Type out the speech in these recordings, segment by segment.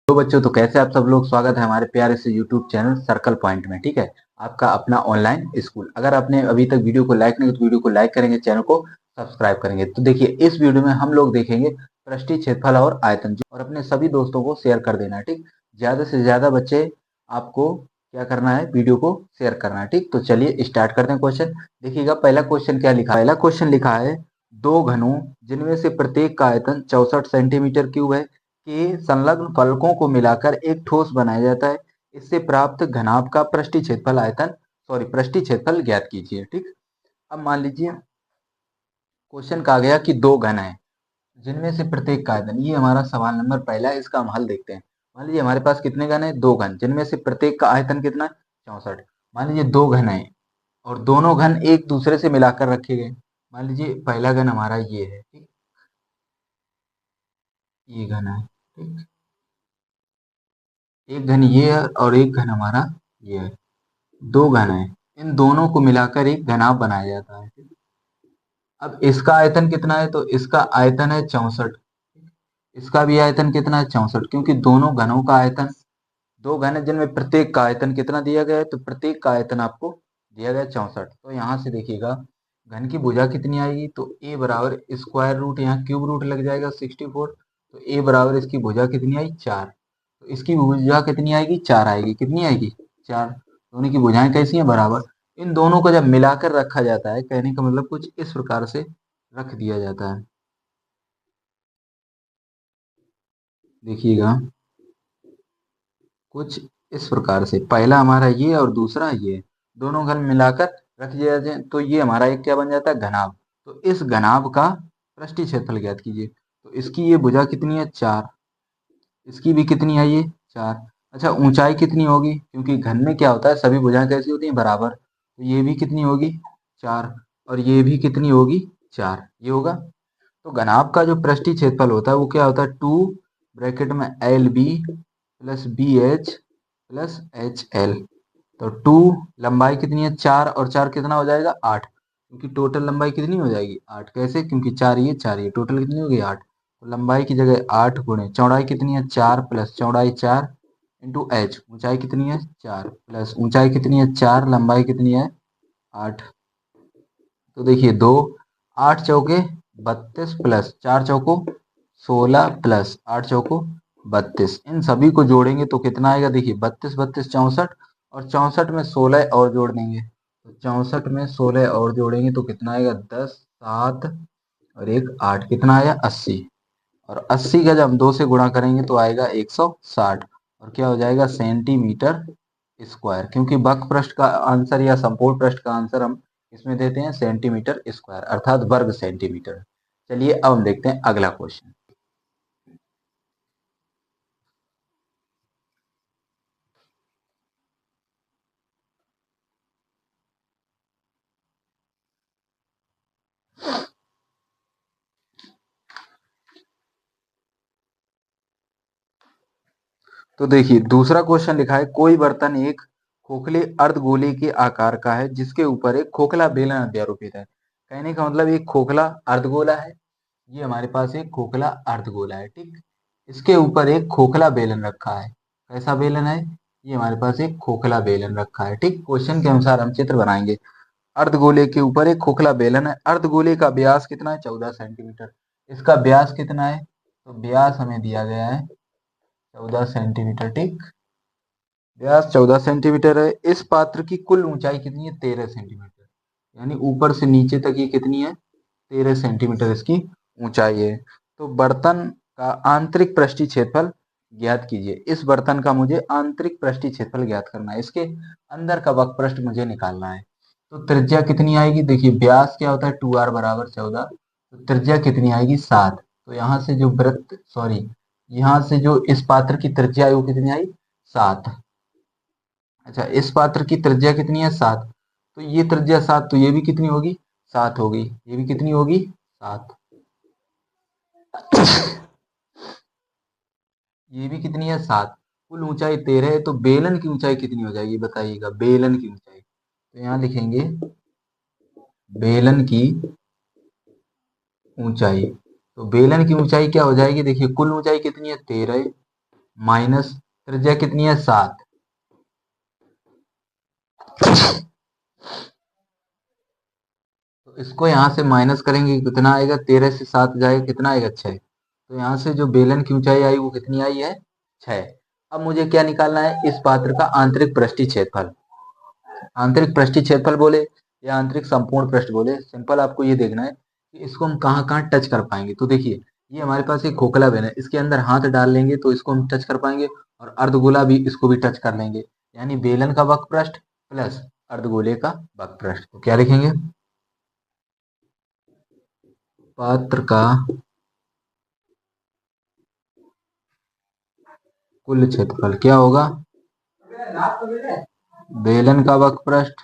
तो बच्चों, तो कैसे आप सब लोग। स्वागत है हमारे प्यारे से यूट्यूब चैनल सर्कल पॉइंट में। ठीक है, आपका अपना ऑनलाइन स्कूल। अगर आपने अभी तक वीडियो को लाइक नहीं किया तो वीडियो को लाइक करेंगे, चैनल को सब्सक्राइब करेंगे। तो देखिए, इस वीडियो में हम लोग देखेंगे पृष्ठीय क्षेत्रफल और आयतन, और अपने सभी दोस्तों को शेयर कर देना है। ठीक, ज्यादा से ज्यादा बच्चे आपको क्या करना है, वीडियो को शेयर करना है। ठीक, तो चलिए स्टार्ट करते हैं क्वेश्चन। देखिएगा पहला क्वेश्चन क्या लिखा है। पहला क्वेश्चन लिखा है, दो घनों जिनमें से प्रत्येक का आयतन 64 सेंटीमीटर क्यूब है के संलग्न फलकों को मिलाकर एक ठोस बनाया जाता है। इससे प्राप्त घनाभ का पृष्ठीय क्षेत्रफल पृष्ठीय क्षेत्रफल ज्ञात कीजिए। ठीक, अब मान लीजिए क्वेश्चन कहा गया कि दो घन है जिनमें से प्रत्येक का आयतन, ये हमारा सवाल नंबर पहला है। इसका हम हल देखते हैं। मान लीजिए हमारे पास कितने घन है, दो घन, जिनमें से प्रत्येक का आयतन कितना है, 64। मान लीजिए दो घन है और दोनों घन एक दूसरे से मिलाकर रखे गए। मान लीजिए पहला घन हमारा ये है, ठीक, ये घन है। ठीक, एक घन ये है और एक घन हमारा ये है। दो घन है, इन दोनों को मिलाकर एक घनाभ बनाया जाता है। अब इसका आयतन कितना है, तो इसका आयतन है 64। इसका भी आयतन कितना है, 64, क्योंकि दोनों घनों का आयतन, दो घन है जिनमें प्रत्येक का आयतन कितना दिया गया है, तो प्रत्येक का आयतन आपको दिया गया है 64। तो यहाँ से देखिएगा घन की भुजा कितनी आएगी, तो ए बराबर स्क्वायर रूट, यहाँ क्यूब रूट लग जाएगा 64। तो ए बराबर इसकी भुजा कितनी आई, 4। तो इसकी भुजा कितनी आएगी, 4 आएगी। कितनी आएगी, 4। दोनों की भुजाएं कैसी हैं, बराबर। इन दोनों को जब मिलाकर रखा जाता है, कहने का मतलब कुछ इस प्रकार से रख दिया जाता है। देखिएगा कुछ इस प्रकार से, पहला हमारा ये और दूसरा ये, दोनों घन मिलाकर रख दिया जाए तो ये हमारा एक क्या बन जाता है, घनाभ। तो इस घनाभ का पृष्ठीय क्षेत्रफल ज्ञात कीजिए। तो इसकी ये भुजा कितनी है, 4। इसकी भी कितनी है, ये 4। अच्छा, ऊंचाई कितनी होगी, क्योंकि घन में क्या होता है, सभी भुजाएं कैसी होती हैं, बराबर। तो ये भी कितनी होगी, 4। और ये भी कितनी होगी, 4। ये होगा। तो घनाभ का जो पृष्ठीय क्षेत्रफल होता है वो क्या होता है, 2 ब्रैकेट में L B plus B H plus H L. तो 2, लंबाई कितनी है, 4, और 4 कितना हो जाएगा, 8। क्योंकि टोटल लंबाई कितनी हो जाएगी, 8। कैसे, क्योंकि 4 ये टोटल कितनी होगी, 8। तो लंबाई की जगह 8 गुणे चौड़ाई कितनी है, 4 प्लस चौड़ाई 4 इंटू एच, ऊंचाई कितनी है, 4 प्लस ऊंचाई कितनी है, 4, लंबाई कितनी है, 8। तो देखिए 2, 8 चौके 32 प्लस 4 चौको 16 प्लस 8 चौको 32। इन सभी को जोड़ेंगे तो कितना आएगा, देखिए 32 32 64, और 64 में 16 और जोड़ देंगे। तो 64 में 16 और जोड़ेंगे तो कितना आएगा, 10 7 और एक 8, कितना आया, 80। और 80 का जब हम 2 से गुणा करेंगे तो आएगा 160, और क्या हो जाएगा, सेंटीमीटर स्क्वायर। क्योंकि वक्र पृष्ठ का आंसर या संपूर्ण पृष्ठ का आंसर हम इसमें देते हैं सेंटीमीटर स्क्वायर, अर्थात वर्ग सेंटीमीटर। चलिए अब हम देखते हैं अगला क्वेश्चन। तो देखिए दूसरा क्वेश्चन लिखा है, कोई बर्तन एक खोखले अर्धगोले के आकार का है जिसके ऊपर एक खोखला बेलन अध्यारोपित है। कहने का मतलब एक खोखला अर्धगोला है, ये हमारे पास एक खोखला अर्धगोला है। ठीक, इसके ऊपर एक खोखला बेलन रखा है। कैसा बेलन है, ये हमारे पास एक खोखला बेलन रखा है। ठीक, क्वेश्चन के अनुसार हम चित्र बनाएंगे। अर्धगोले के ऊपर एक खोखला बेलन है। अर्धगोले का व्यास कितना है, 14 सेंटीमीटर। इसका व्यास कितना है, तो व्यास हमें दिया गया है 14 सेंटीमीटर। ठीक, व्यास 14 सेंटीमीटर है। इस पात्र की कुल ऊंचाई कितनी है, 13 सेंटीमीटर। यानी ऊपर से नीचे तक ये कितनी है, 13 सेंटीमीटर इसकी ऊंचाई है। तो बर्तन का आंतरिक पृष्ठीय क्षेत्रफल ज्ञात कीजिए। इस बर्तन का मुझे आंतरिक पृष्ठीय क्षेत्रफल ज्ञात करना है, इसके अंदर का वक्र पृष्ठ मुझे निकालना है। तो त्रिज्या कितनी आएगी, देखिए व्यास क्या होता है, 2r बराबर 14। तो त्रिज्या कितनी आएगी, 7। तो यहाँ से जो वृत्त, यहाँ से जो इस पात्र की त्रिज्या है वो कितनी आई, 7। अच्छा, इस पात्र की त्रिज्या कितनी है, 7। तो ये त्रिज्या 7, तो ये भी कितनी होगी, 7 होगी। ये भी कितनी होगी, 7। ये भी कितनी है, 7। कुल ऊंचाई 13 है, तो बेलन की ऊंचाई कितनी हो जाएगी, बताइएगा। बेलन की ऊंचाई, तो यहाँ लिखेंगे बेलन की ऊंचाई। तो बेलन की ऊंचाई क्या हो जाएगी, देखिए कुल ऊंचाई कितनी है, 13, माइनस त्रिज्या कितनी है 7। तो इसको यहाँ से माइनस करेंगे कितना आएगा, 13 से 7 जाएगा कितना आएगा 6। तो यहाँ से जो बेलन की ऊंचाई आई वो कितनी आई है 6। अब मुझे क्या निकालना है, इस पात्र का आंतरिक पृष्ठीय क्षेत्रफल। आंतरिक पृष्ठीय क्षेत्रफल बोले या आंतरिक संपूर्ण पृष्ठ बोले, सिंपल आपको ये देखना है कि इसको हम कहाँ कहाँ टच कर पाएंगे। तो देखिए ये हमारे पास एक खोखला बेलन है, इसके अंदर हाथ डाल लेंगे तो इसको हम टच कर पाएंगे, और अर्धगोला भी इसको भी टच कर लेंगे, यानी बेलन का वक्रपृष्ठ प्लस अर्धगोले का वक्रपृष्ठ। तो क्या लिखेंगे, पात्र का कुल क्षेत्रफल क्या होगा, बेलन का वक्रपृष्ठ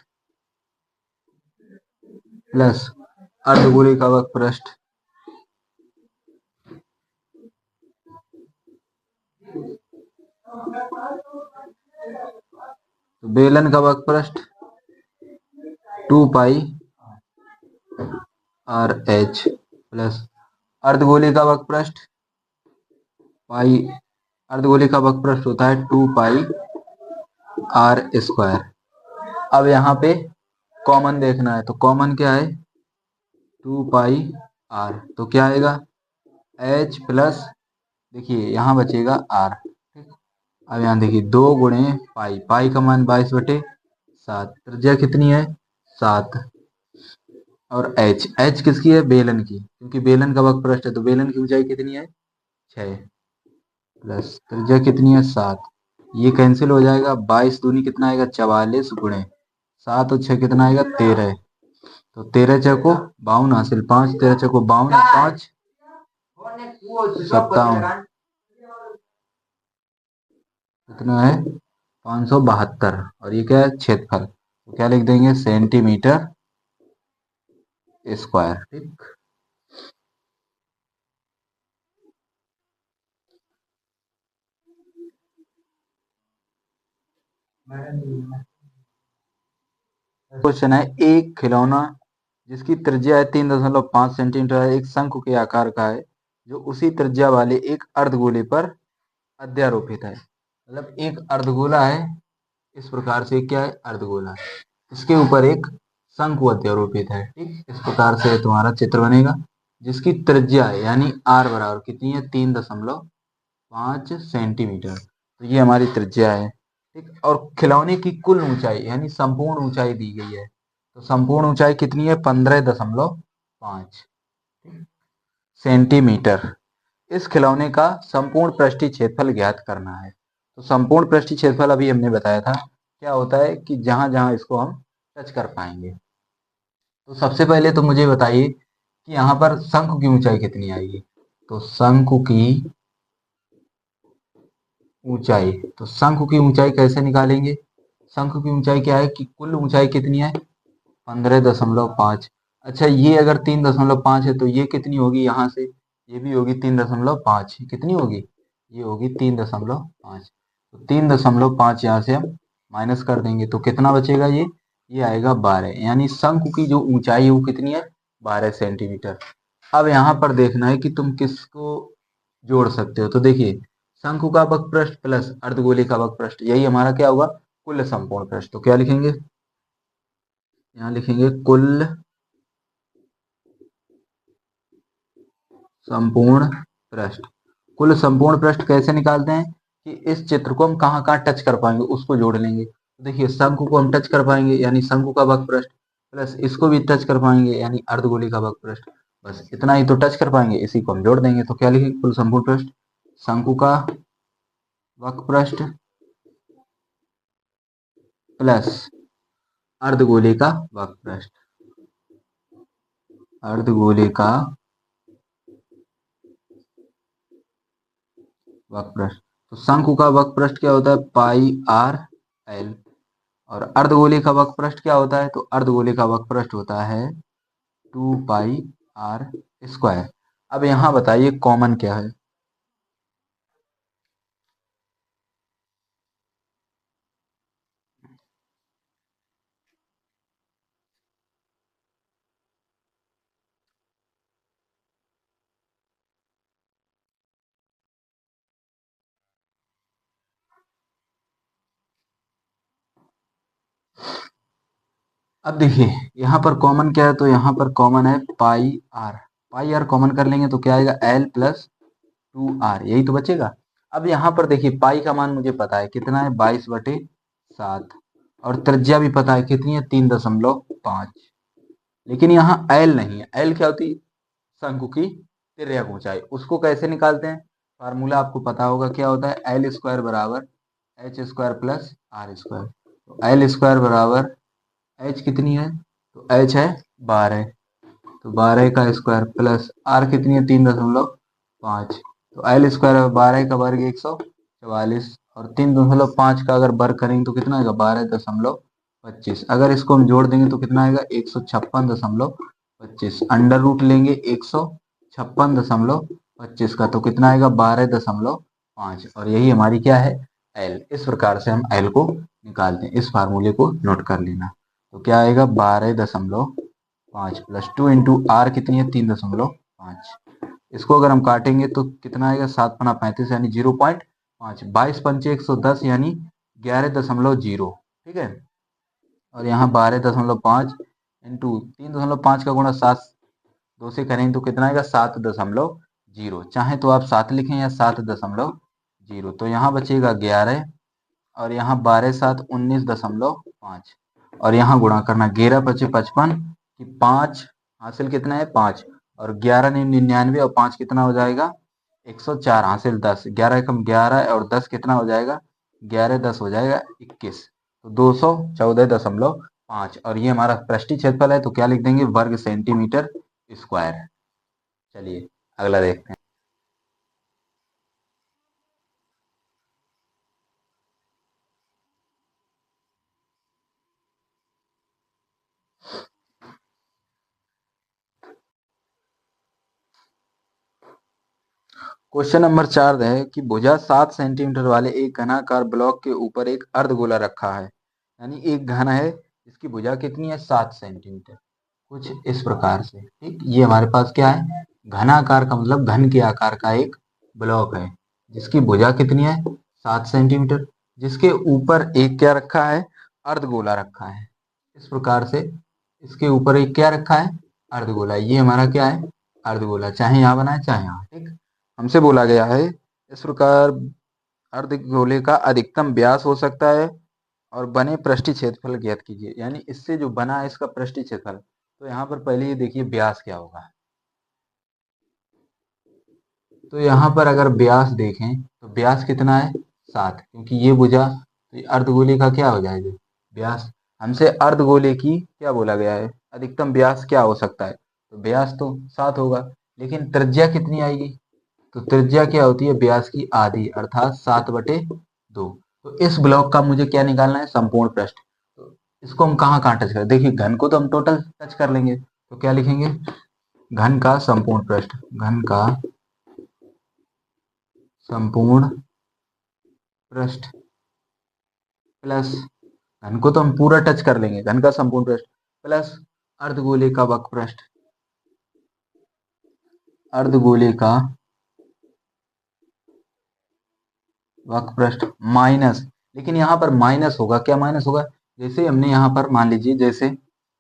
प्लस अर्धगोले का वक्रपृष्ठ। तो बेलन का वक्रपृष्ठ 2 पाई आर एच प्लस अर्धगोले का वक्रपृष्ठ पाई, अर्धगोले का वक्रपृष्ठ होता है 2 पाई आर स्क्वायर। अब यहाँ पे कॉमन देखना है, तो कॉमन क्या है 2 पाई आर, तो क्या आएगा एच प्लस, देखिए यहाँ बचेगा आर। अब यहाँ देखिए 2 गुणे पाई, पाई का मान 22/7, त्रिज्या कितनी है 7, और एच, एच किसकी है बेलन की, क्योंकि बेलन का वक्रपृष्ठ है तो बेलन की ऊंचाई कितनी है 6 प्लस त्रिज्या कितनी है 7। ये कैंसिल हो जाएगा, 22 दूनी कितना आएगा 44 गुणे 7 और 6 कितना आएगा 13। तो 13 चौको 52 हासिल 5, 13 चौको 52, 5 57, कितना है 572, और ये क्या है क्षेत्रफल, तो क्या लिख देंगे सेंटीमीटर स्क्वायर। ठीक, क्वेश्चन है, एक खिलौना जिसकी त्रिज्या है 3.5 सेंटीमीटर है, एक शंकु के आकार का है, जो उसी त्रिज्या वाले एक अर्धगोले पर अध्यारोपित है। मतलब एक अर्धगोला है, इस प्रकार से क्या है अर्धगोला है, इसके ऊपर एक शंकु अध्यारोपित है। ठीक, इस प्रकार से तुम्हारा चित्र बनेगा, जिसकी त्रिज्या है यानी आर बराबर कितनी है 3.5 सेंटीमीटर। तो ये हमारी त्रिज्या है। ठीक, और खिलौने की कुल ऊंचाई यानी संपूर्ण ऊंचाई दी गई है, तो संपूर्ण ऊंचाई कितनी है 15.5 सेंटीमीटर। इस खिलौने का संपूर्ण पृष्ठीय क्षेत्रफल ज्ञात करना है। तो संपूर्ण पृष्ठीय क्षेत्रफल अभी हमने बताया था, क्या होता है कि जहां जहां इसको हम टच कर पाएंगे। तो सबसे पहले तो मुझे बताइए कि यहाँ पर शंकु की ऊंचाई कितनी आएगी। तो शंकु की ऊंचाई, तो शंकु की ऊंचाई कैसे निकालेंगे, शंकु की ऊंचाई क्या है कि कुल ऊंचाई कितनी है 15.5। अच्छा ये अगर 3.5 है तो ये कितनी होगी यहाँ से, ये भी होगी 3.5, कितनी होगी ये होगी 3.5। तो 3.5 यहाँ से हम माइनस कर देंगे तो कितना बचेगा, ये आएगा 12, यानी शंकु की जो ऊंचाई है वो कितनी है 12 सेंटीमीटर। अब यहाँ पर देखना है कि तुम किसको जोड़ सकते हो। तो देखिए शंकु का वक्रपृष्ठ प्लस अर्धगोले का वक्रपृष्ठ, यही हमारा क्या होगा कुल संपूर्ण पृष्ठ। तो क्या लिखेंगे, यहाँ लिखेंगे कुल संपूर्ण पृष्ठ। कुल संपूर्ण पृष्ठ कैसे निकालते हैं कि इस चित्र को हम कहाँ कहाँ टच कर पाएंगे उसको जोड़ लेंगे। तो देखिए शंकु को हम टच कर पाएंगे यानी शंकु का वक्रपृष्ठ, प्लस इसको भी टच कर पाएंगे यानी अर्धगोले का वक्रपृष्ठ, बस इतना ही तो टच कर पाएंगे, इसी को हम जोड़ देंगे। तो क्या लिखेंगे कुल संपूर्ण पृष्ठ शंकु का वक्रपृष्ठ प्लस अर्धगोले का वक्रपृष्ठ, अर्धगोले का वक्रपृष्ठ। तो शंकु का वक्रपृष्ठ क्या होता है पाई आर एल, और अर्धगोले का वक्रपृष्ठ क्या होता है, तो अर्धगोले का वक्रपृष्ठ होता है 2 पाई आर स्क्वायर। अब यहाँ बताइए कॉमन क्या है, अब देखिए यहाँ पर कॉमन क्या है, तो यहाँ पर कॉमन है पाई आर कॉमन कर लेंगे तो क्या आएगा एल प्लस 2r, यही तो बचेगा। अब यहाँ पर देखिए पाई का मान मुझे पता है कितना है 22/7, और त्रिज्या भी पता है कितनी है 3.5। लेकिन यहाँ एल नहीं है, एल क्या होती है, शंकु की तिर्यक ऊंचाई। उसको कैसे निकालते हैं, फार्मूला आपको पता होगा क्या होता है, एल स्क्वायर बराबर H square plus R square. तो एल स्क्वायर बराबर एच कितनी है, तो एच है 12, तो 12 का स्क्वायर प्लस आर कितनी है 3.5। तो एल स्क्वायर 12 का वर्ग 144, और 3.5 का अगर वर्ग करेंगे तो कितना आएगा 12.25। अगर इसको हम जोड़ देंगे तो कितना आएगा 156.25। अंडर रूट लेंगे 156.25 का, तो कितना आएगा 12.5, और यही हमारी क्या है एल। इस प्रकार से हम एल को निकालते हैं, इस फार्मूले को नोट कर लेना। तो क्या आएगा 12.5 प्लस 2 इंटू आर कितनी है 3.5। इसको अगर हम काटेंगे तो कितना आएगा 7×5 यानी 0.5, 22×5 = 110 यानी 11.0, ठीक है। और यहाँ 12.5 इंटू 3.5 का गुणा 7 से करेंगे तो कितना आएगा 7.0। चाहे तो आप 7 लिखें या 7.0, तो यहाँ बचेगा 11, और यहाँ 12×7 = 19.5, और यहाँ गुणा करना 11×5 = 55 कि 5 हासिल कितना है 5, और 11×9 = 99, और 5 कितना हो जाएगा 104, हासिल 10, 11 कम 11 और 10 कितना हो जाएगा 11×10 हो जाएगा 21, तो 214.5। और ये हमारा पृष्ठीय क्षेत्रफल है, तो क्या लिख देंगे वर्ग सेंटीमीटर स्क्वायर। चलिए अगला देखते हैं। क्वेश्चन नंबर 4 है कि भुजा 7 सेंटीमीटर वाले एक घनाकार ब्लॉक के ऊपर एक अर्धगोला रखा है, यानी एक घन है इसकी भुजा कितनी है 7 सेंटीमीटर, कुछ इस प्रकार से। ठीक, ये हमारे पास क्या है घनाकार का मतलब घन के आकार का एक ब्लॉक है जिसकी भुजा कितनी है 7 सेंटीमीटर, जिसके ऊपर एक क्या रखा है अर्धगोला रखा है। इस प्रकार से इसके ऊपर एक क्या रखा है अर्धगोला, ये हमारा क्या है अर्धगोला, चाहे यहाँ बनाए चाहे यहाँ। ठीक, हमसे बोला गया है इस प्रकार अर्धगोले का अधिकतम व्यास हो सकता है और बने पृष्ठीय क्षेत्रफल ज्ञात कीजिए, यानी इससे जो बना है इसका पृष्ठीय क्षेत्रफल। तो यहाँ पर पहले ये देखिए व्यास क्या होगा, तो यहाँ पर अगर व्यास देखें तो व्यास कितना है 7, क्योंकि ये भुजा, तो ये अर्धगोले का क्या हो जाएगा व्यास। हमसे अर्धगोले की क्या बोला गया है अधिकतम व्यास क्या हो सकता है, तो व्यास तो 7 होगा, लेकिन त्रिज्या कितनी आएगी, तो त्रिज्या क्या होती है व्यास की आधी, अर्थात 7/2। तो इस ब्लॉक का मुझे क्या निकालना है संपूर्ण पृष्ठ। तो इसको हम कहाँ कहाँ टच करें, देखिए घन को तो हम टोटल टच कर लेंगे, तो क्या लिखेंगे घन का संपूर्ण पृष्ठ, घन का संपूर्ण पृष्ठ प्लस, घन को तो हम पूरा टच कर लेंगे, घन का संपूर्ण पृष्ठ प्लस अर्धगोले का वक्र पृष्ठ, अर्धगोले का वक्र पृष्ठ माइनस, लेकिन यहाँ पर माइनस होगा, क्या माइनस होगा, जैसे हमने यहाँ पर मान लीजिए जैसे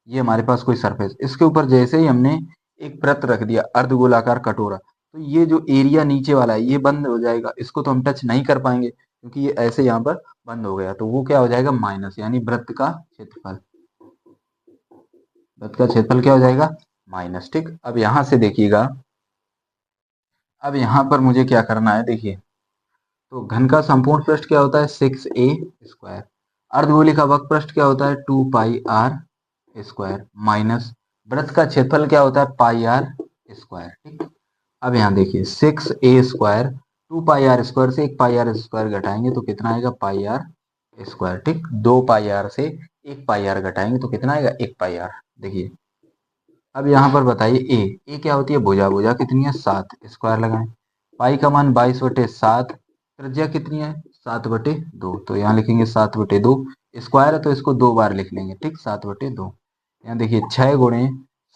ये हमारे पास कोई सरफेस, इसके ऊपर जैसे ही हमने एक वृत्त रख दिया अर्धगोलाकार कटोरा, तो ये जो एरिया नीचे वाला है ये बंद हो जाएगा, इसको तो हम टच नहीं कर पाएंगे क्योंकि ये ऐसे यहाँ पर बंद हो गया, तो वो क्या हो जाएगा माइनस, यानी वृत्त का क्षेत्रफल, वृत्त का क्षेत्रफल क्या हो जाएगा माइनस। ठीक, अब यहाँ से देखिएगा, अब यहाँ पर मुझे क्या करना है देखिए, तो घन का संपूर्ण पृष्ठ क्या होता है 6a², अर्धगोले का वक्र पृष्ठ क्या होता है 2πr² माइनस वृत्त का क्षेत्रफल क्या होता है πr²। ठीक, अब यहाँ देखिए 6a², 2πr² से 1πr² घटाएंगे तो कितना आएगा πr²। ठीक, 2πr से 1πr घटाएंगे तो कितना आएगा 1πr। देखिए अब यहाँ पर बताइए ए क्या होती है भुजा, भुजा कितनी है 7, स्क्वायर लगाएं, पाई का मान 22/7, त्रिज्या कितनी है 7/2, तो यहाँ लिखेंगे 7/2, स्क्वायर है तो इसको 2 बार लिख लेंगे। ठीक, 7/2। यहाँ देखिए 6 ×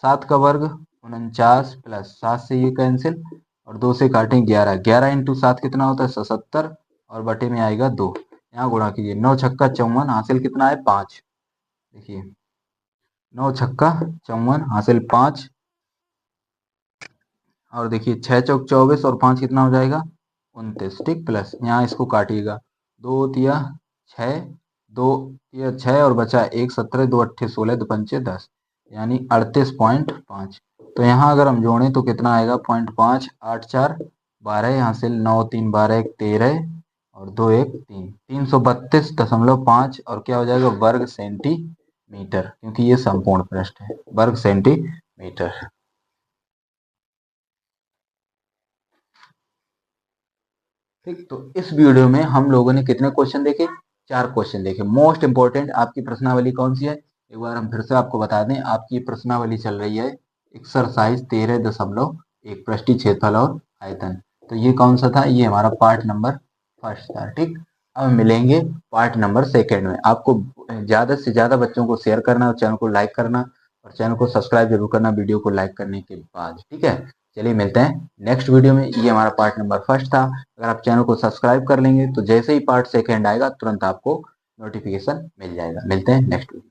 7 का वर्ग 49 प्लस 7 से ये कैंसिल, और 2 से काटें 11, 11 × 7 कितना होता है 77, और बटे में आएगा 2, यहाँ गुणा कीजिए 9 × 6 = 54, हासिल कितना है 5। देखिए 9 छक्का 54 हासिल 5, और देखिए 6 चौक 24 और 5 कितना हो जाएगा 29, ठीक, प्लस यहाँ इसको काटिएगा, 2 तिया 6, 2 तिया 6 और बचा 1 17, 2 अट्ठे 16, 2 पंचे 10, यानी 38.5। तो यहाँ अगर हम जोड़ें तो कितना आएगा 0.5, 8 4 12, यहाँ से 9 3 12 1 13 और 2 1 3, 332.5 और क्या हो जाएगा वर्ग सेंटीमीटर, क्योंकि ये संपूर्ण पृष्ठ है, वर्ग सेंटीमीटर। ठीक, तो इस वीडियो में हम लोगों ने कितने क्वेश्चन देखे, 4 क्वेश्चन देखे। मोस्ट इंपॉर्टेंट आपकी प्रश्नावली कौन सी है, एक बार हम फिर से आपको बता दें, आपकी प्रश्नावली चल रही है एक्सरसाइज 13.1 पृष्ठीय क्षेत्रफल और आयतन। तो ये कौन सा था, ये हमारा पार्ट नंबर फर्स्ट था। ठीक, अब मिलेंगे पार्ट नंबर सेकेंड में। आपको ज्यादा से ज्यादा बच्चों को शेयर करना और चैनल को लाइक करना और चैनल को सब्सक्राइब जरूर करना वीडियो को लाइक करने के बाद। ठीक है, चलिए मिलते हैं नेक्स्ट वीडियो में। ये हमारा पार्ट नंबर फर्स्ट था। अगर आप चैनल को सब्सक्राइब कर लेंगे तो जैसे ही पार्ट सेकेंड आएगा तुरंत आपको नोटिफिकेशन मिल जाएगा। मिलते हैं नेक्स्ट वीडियो।